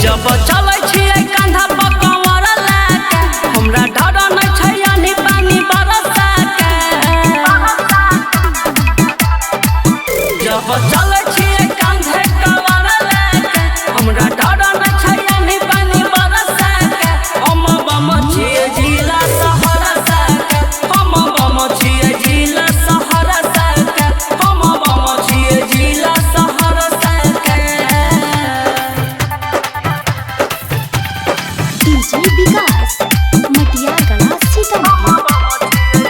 जब चलै छियै कांधा पर कमर लाके हमरा डर नै छै यानी पानी बरसा के जब चलै छियै कांधे कमर लाके हमरा डर नै छै यानी पानी बरसा के हम बम छियै जिला सहरसा के हम बम छियै जिला सहरसा के हम बम छियै जिला सहरसा के डीजे विकास मटिया गला सीतामढ़ी।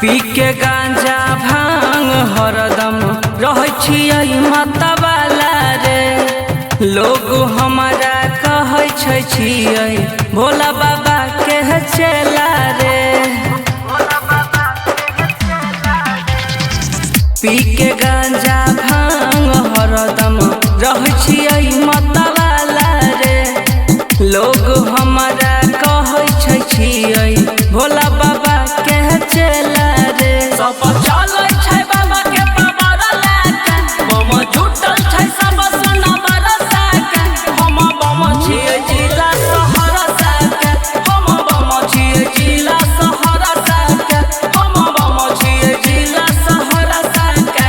पी के गांजा भांग हरदम रहै छियै मतवाला रे लोग हमारा कहै छै छियै भोला बाबा के चेला रे पी के गांजा भांग हरदम रहै छियै मतवाला रे लोग हमारा कहै छै छियै भोला बाबा के चेला रे सब चलै छै बाबा के पावर लाके बम जुटल छै सब सोना बरसा के हम बम छियै जिला सहरसा के हम बम छियै जिला सहरसा के हम बम छियै जिला सहरसा के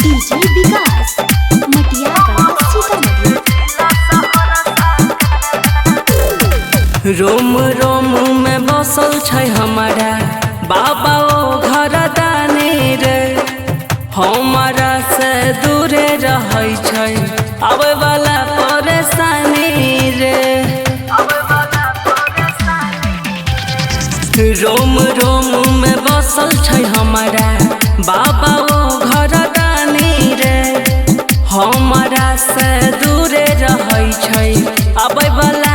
डीजे विकास मटिया गला सीतामढ़ी। रोम रोम में बसल छै हमारा बाबा ओ घर दानी रे हमारा से दूरे रहै छै आबै वाला परेशानी रे रोम रोम में बसल छै हमारा बाबा ओ घर दानी रे हमारा से दूरे रहै छै आबै वाला